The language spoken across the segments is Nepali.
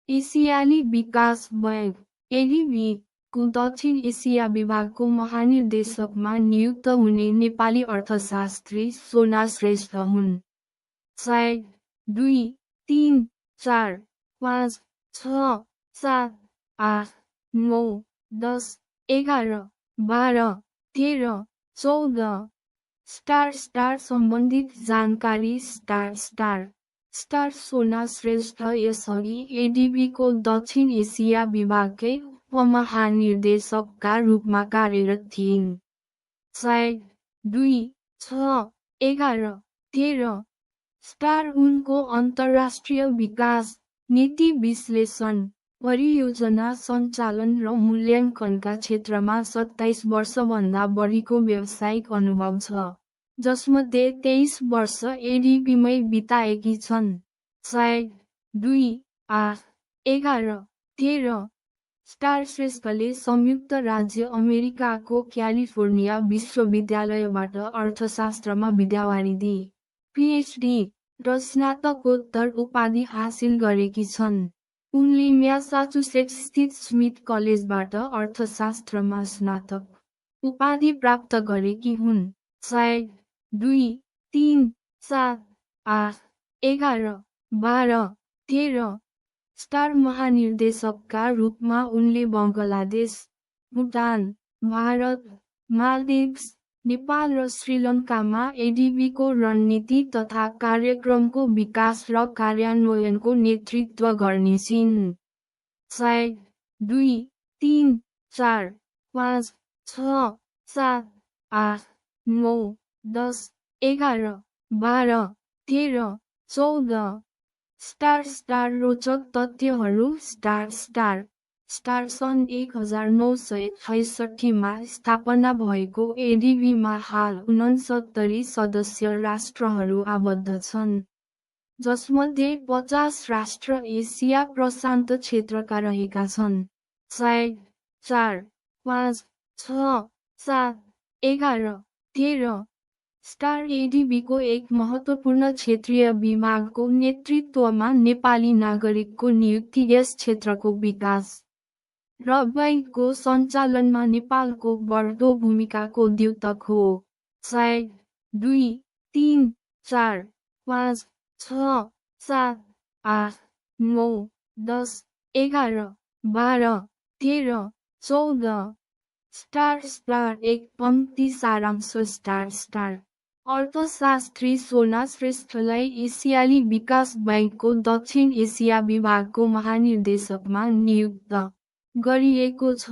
एसियाली विकास बैंक एडीबी को दक्षिण एसिया विभागको महानिर्देशकमा नियुक्त हुने नेपाली अर्थशास्त्री सोना श्रेष्ठ हुन्। 1 2 3 4 5 6 7 8 9 10 11 12 13 14 स्टार सम्बन्धित जानकारी स्टार सोना श्रेष्ठ यसअघि एडीबीको दक्षिण एसिया विभागकै उपमहानिर्देशकका रूपमा कार्यरत थिइन्। 4 2 6 11 13 स्टार उनको अन्तर्राष्ट्रिय विकास नीति विश्लेषण परियोजना सञ्चालन र मूल्याङ्कनका क्षेत्रमा 27 वर्षभन्दा बढीको व्यावसायिक अनुभव छ, जसमध्ये 23 वर्ष एडीबीमै बिताएकी छन्। 4 2 8 11 13 स्टार श्रेष्ठले संयुक्त राज्य अमेरिकाको क्यालिफोर्निया विश्वविद्यालयबाट अर्थशास्त्रमा विद्यावारिधि, पीएचडी र स्नातकोत्तर उपाधि हासिल गरेकी छन्। उनले म्यासाचुसेट्स स्थित स्मिथ कलेजबाट अर्थशास्त्रमा स्नातक उपाधि प्राप्त गरेकी हुन्। 4 2 3 7 8 11 12 13 स्टार महानिर्देशकका रूपमा उनले बङ्गलादेश, भुटान, भारत, मालदिभ्स, नेपाल र श्रीलङ्कामा एडीबीको रणनीति तथा कार्यक्रमको विकास र कार्यान्वयनको नेतृत्व गर्नेछिन्। 4 2 3 4 5 6 7 8 9 10 11 12 13 14 स्टार रोचक तथ्यहरू स्टार सन् 1966 मा स्थापना भएको एडीबीमा हाल 69 सदस्य राष्ट्रहरू आबद्ध छन्, जसमध्ये 50 राष्ट्र एसिया प्रशान्त क्षेत्रका रहेका छन्। 4 4 5 6 7 11 13 स्टार एडीबीको एक महत्त्वपूर्ण क्षेत्रीय विभागको नेतृत्वमा नेपाली नागरिकको नियुक्ति यस क्षेत्रको विकास र बैंकको सञ्चालनमा नेपालको बढ्दो भूमिकाको द्योतक हो। 4 2 3 4 5 6 7 8 9 10 11 12 13 14 स्टार एक पंक्ति सारांश स्टार अर्थशास्त्री सोना श्रेष्ठलाई एसियाली विकास बैंकको दक्षिण एसिया विभागको महानिर्देशकमा नियुक्त गरिएको छ,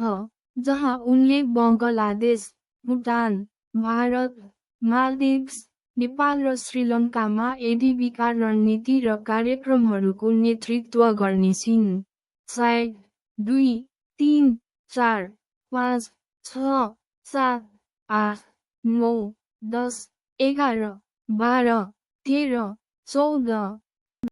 जहाँ उनले बङ्गलादेश, भुटान, भारत, मालदिभ्स, नेपाल र श्रीलङ्कामा एडीबीका रणनीति र कार्यक्रमहरूको नेतृत्व गर्नेछिन्। 4 2 3 4 5 6 7 8 9 10 11 12 13 14